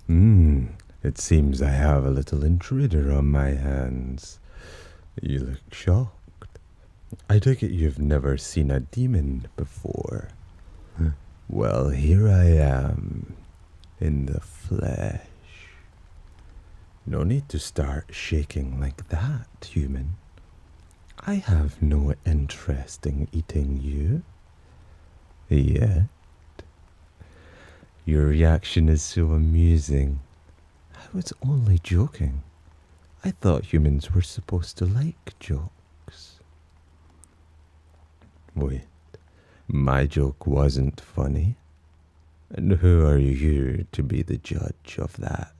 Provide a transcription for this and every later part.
It seems I have a little intruder on my hands. You look shocked. I take it you've never seen a demon before. Well, here I am, in the flesh. No need to start shaking like that, human. I have no interest in eating you. Yet. Your reaction is so amusing. I was only joking. I thought humans were supposed to like jokes. Wait, my joke wasn't funny. And who are you to be the judge of that?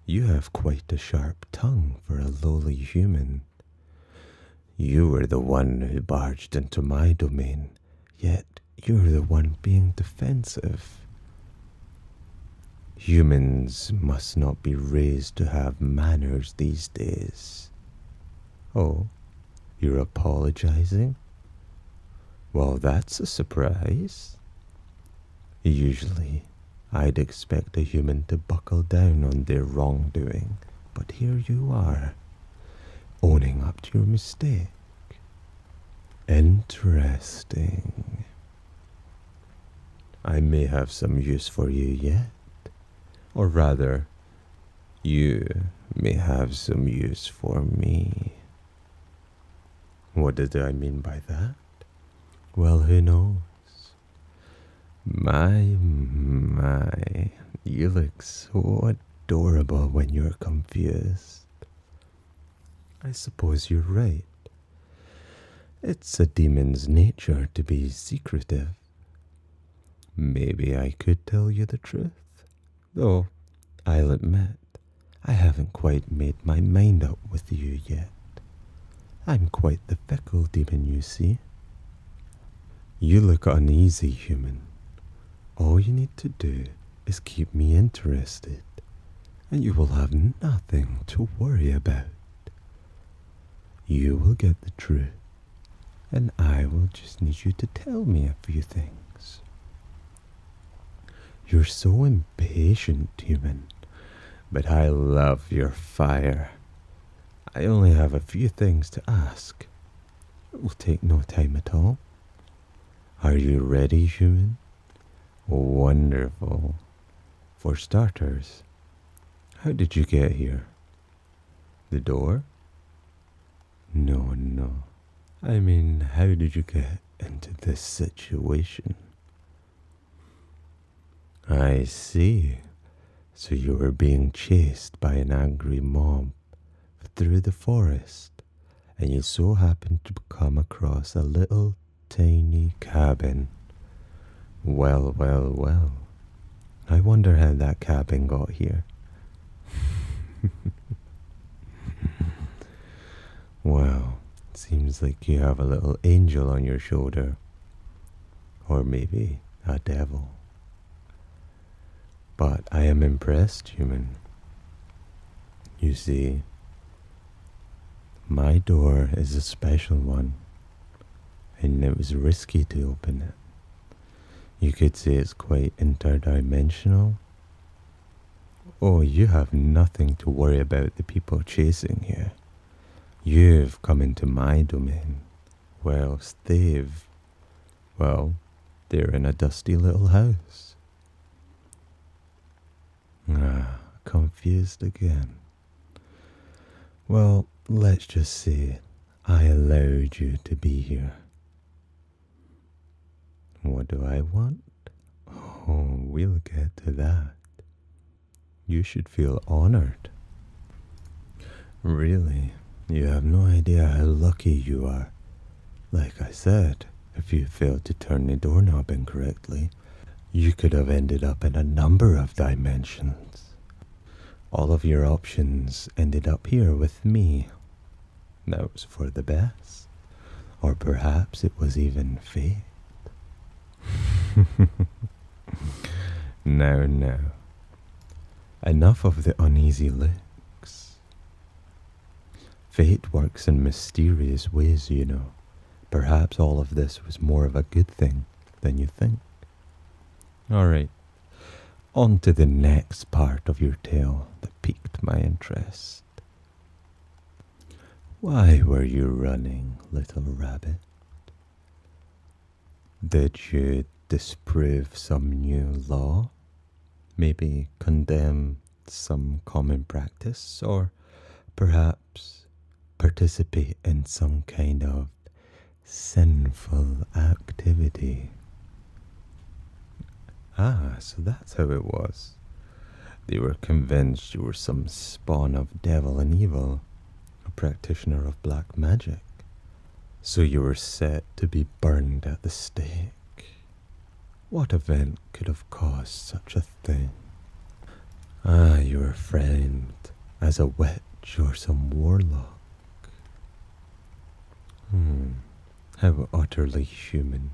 You have quite a sharp tongue for a lowly human. You were the one who barged into my domain, yet you're the one being defensive. Humans must not be raised to have manners these days. Oh, you're apologizing? Well, that's a surprise. Usually, I'd expect a human to buckle down on their wrongdoing, but here you are, owning up to your mistake. Interesting. I may have some use for you yet. Or rather, you may have some use for me. What did I mean by that? Well, who knows? My, you look so adorable when you're confused. I suppose you're right. It's a demon's nature to be secretive. Maybe I could tell you the truth, though I'll admit I haven't quite made my mind up with you yet. I'm quite the fickle demon, you see. You look uneasy, human. All you need to do is keep me interested, and you will have nothing to worry about. You will get the truth, and I will just need you to tell me a few things. You're so impatient, human, but I love your fire. I only have a few things to ask. It will take no time at all. Are you ready, human? Wonderful. For starters, how did you get here? The door? No. I mean, how did you get into this situation? I see. So you were being chased by an angry mob through the forest, and you so happened to come across a little tiny cabin. Well. I wonder how that cabin got here. Well, seems like you have a little angel on your shoulder. Or maybe a devil. But I am impressed, human. You see, my door is a special one, and it was risky to open it. You could say it's quite interdimensional. Oh, you have nothing to worry about the people chasing you. You've come into my domain, whilst they're in a dusty little house. Confused again. Well, let's just say I allowed you to be here. What do I want? Oh, we'll get to that. You should feel honored. Really, you have no idea how lucky you are. Like I said, if you failed to turn the doorknob incorrectly, you could have ended up in a number of dimensions. All of your options ended up here with me. That was for the best. Or perhaps it was even fate. Now. Enough of the uneasy looks. Fate works in mysterious ways, you know. Perhaps all of this was more of a good thing than you think. Alright, On to the next part of your tale that piqued my interest. Why were you running, little rabbit? Did you disprove some new law? Maybe condemn some common practice? Or perhaps participate in some kind of sinful activity? Ah, so that's how it was. They were convinced you were some spawn of devil and evil, a practitioner of black magic. So you were set to be burned at the stake. What event could have caused such a thing? Ah, you were framed as a witch or some warlock. How utterly human.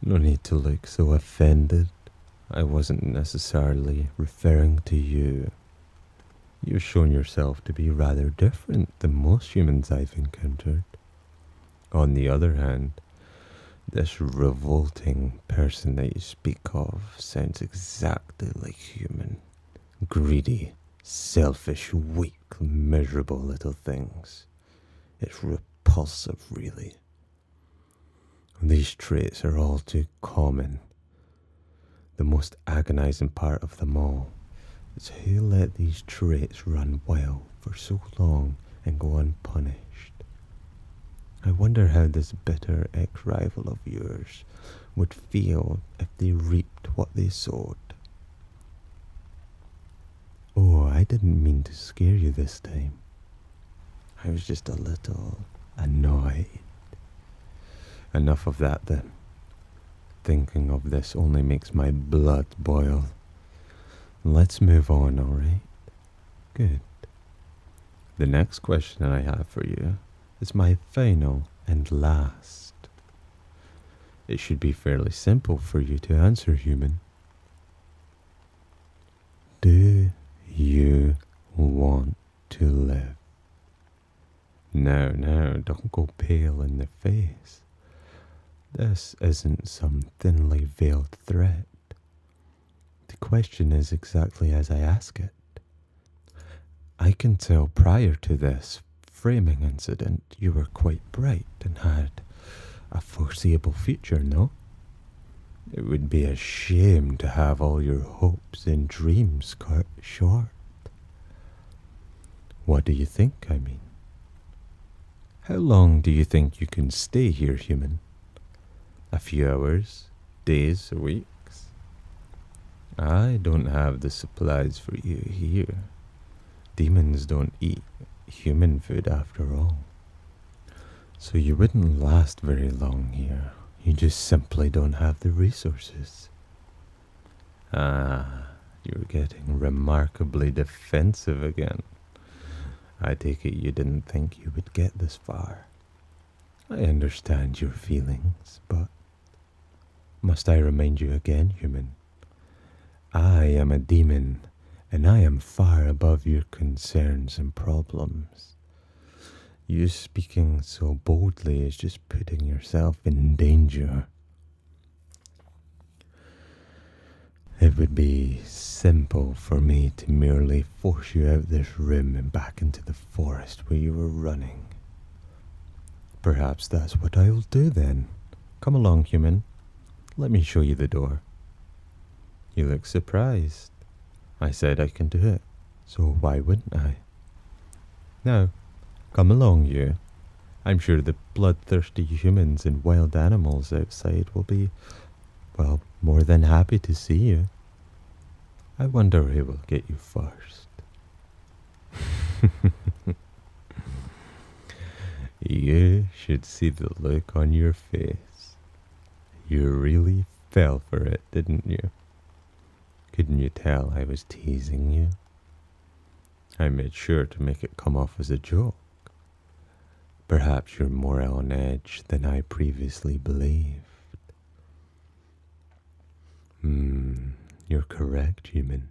No need to look so offended. I wasn't necessarily referring to you. You've shown yourself to be rather different than most humans I've encountered. On the other hand, this revolting person that you speak of sounds exactly like human. Greedy, selfish, weak, miserable little things. It's repulsive, really. These traits are all too common. The most agonizing part of them all is who let these traits run wild for so long and go unpunished. I wonder how this bitter ex-rival of yours would feel if they reaped what they sowed. Oh, I didn't mean to scare you this time. I was just a little annoyed. Enough of that then. Thinking of this only makes my blood boil. Let's move on, alright? Good. The next question I have for you is my final and last. It should be fairly simple for you to answer, human. Do you want to live? No, don't go pale in the face. This isn't some thinly veiled threat. The question is exactly as I ask it. I can tell prior to this framing incident you were quite bright and had a foreseeable future, no? It would be a shame to have all your hopes and dreams cut short. What do you think, I mean? How long do you think you can stay here, human? A few hours, days, or weeks? I don't have the supplies for you here. Demons don't eat human food after all. So you wouldn't last very long here. You just simply don't have the resources. Ah, you're getting remarkably defensive again. I take it you didn't think you would get this far. I understand your feelings, but must I remind you again, human? I am a demon, and I am far above your concerns and problems. You speaking so boldly is just putting yourself in danger. It would be simple for me to merely force you out this room and back into the forest where you were running. Perhaps that's what I will do then. Come along, human. Let me show you the door. You look surprised. I said I can do it, so why wouldn't I? Now, come along, you. I'm sure the bloodthirsty humans and wild animals outside will be, well, more than happy to see you. I wonder who will get you first. You should see the look on your face. You really fell for it, didn't you? Couldn't you tell I was teasing you? I made sure to make it come off as a joke. Perhaps you're more on edge than I previously believed. You're correct, human.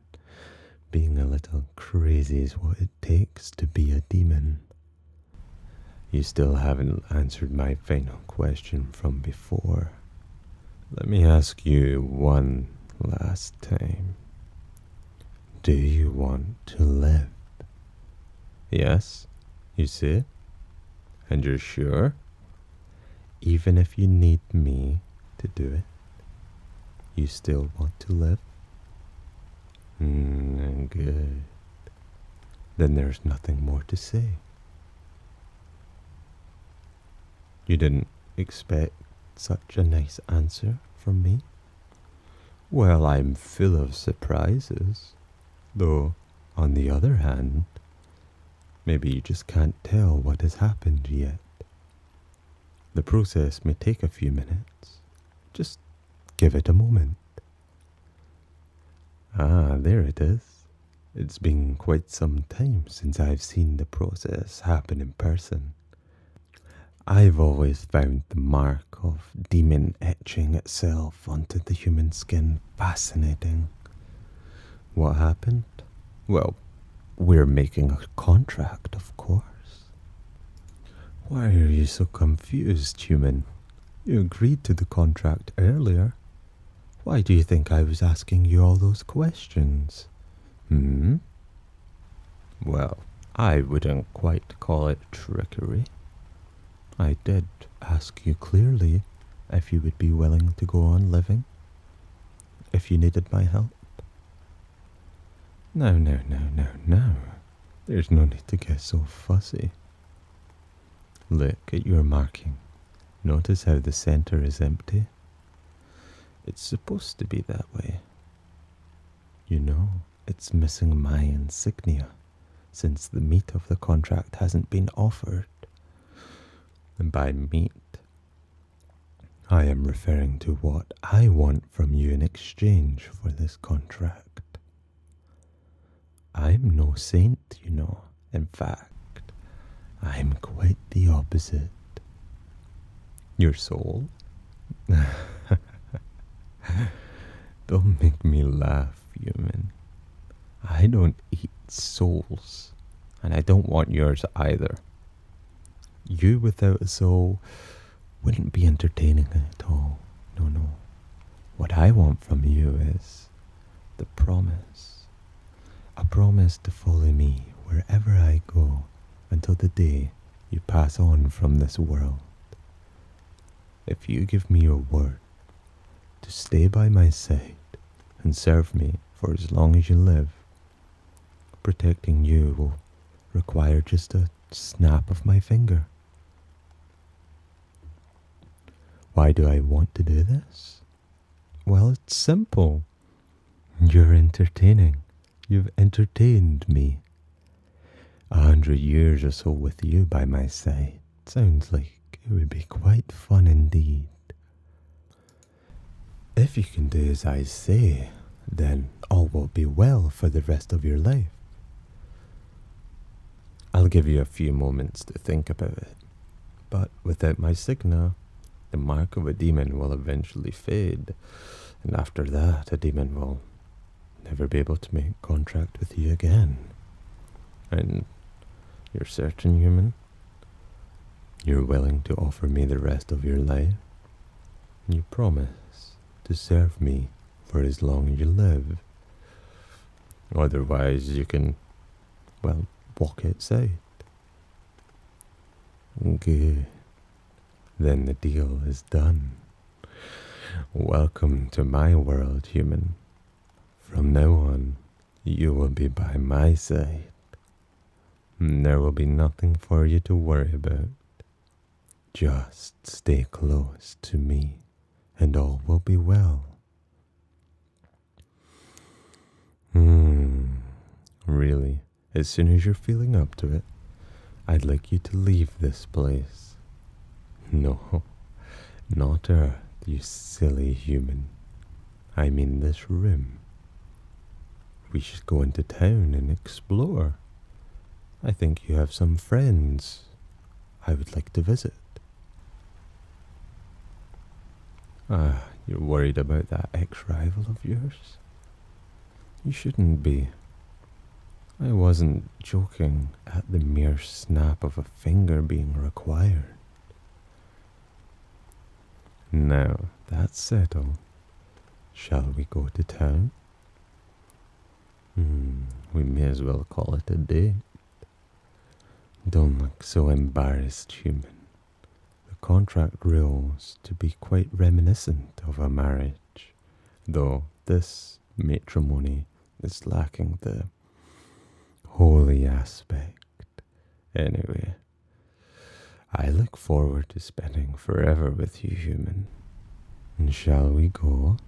Being a little crazy is what it takes to be a demon. You still haven't answered my final question from before. Let me ask you one Last time. Do you want to live? Yes, you see? And you're sure? Even if you need me to do it, you still want to live? Good. Then there's nothing more to say. You didn't expect such a nice answer from me? Well, I'm full of surprises. Though, on the other hand, maybe you just can't tell what has happened yet. The process may take a few minutes. Just give it a moment. Ah, there it is. It's been quite some time since I've seen the process happen in person. I've always found the mark of demon etching itself onto the human skin fascinating. What happened? Well, we're making a contract, of course. Why are you so confused, human? You agreed to the contract earlier. Why do you think I was asking you all those questions? Well, I wouldn't quite call it trickery. I did ask you clearly if you would be willing to go on living, if you needed my help. No. There's no need to get so fussy. Look at your marking. Notice how the center is empty? It's supposed to be that way. You know, it's missing my insignia, since the meat of the contract hasn't been offered. And by meat, I am referring to what I want from you in exchange for this contract. I'm no saint, you know. In fact, I'm quite the opposite. Your soul? Don't make me laugh, human. I don't eat souls, and I don't want yours either. You without a soul wouldn't be entertaining at all. No. What I want from you is the promise. A promise to follow me wherever I go until the day you pass on from this world. If you give me your word to stay by my side and serve me for as long as you live, protecting you will require just a snap of my finger. Why do I want to do this? Well, it's simple. You're entertaining. You've entertained me. 100 years or so with you by my side sounds like it would be quite fun indeed. If you can do as I say, then all will be well for the rest of your life. I'll give you a few moments to think about it, but without my signa, the mark of a demon will eventually fade, and after that a demon will never be able to make contact with you again. And you're certain, human? You're willing to offer me the rest of your life? You promise to serve me for as long as you live. Otherwise you can, well, walk outside. Good. Then the deal is done. Welcome to my world, human. From now on, you will be by my side. There will be nothing for you to worry about. Just stay close to me, and all will be well. Really, as soon as you're feeling up to it, I'd like you to leave this place. No, not Earth, you silly human. I mean this room. We should go into town and explore. I think you have some friends I would like to visit. You're worried about that ex-rival of yours? You shouldn't be. I wasn't joking at the mere snap of a finger being Shall we go to town? We may as well call it a day. Don't look so embarrassed, human. The contract rules to be quite reminiscent of a marriage, though this matrimony is lacking the holy aspect. Anyway, I look forward to spending forever with you, human. And shall we go?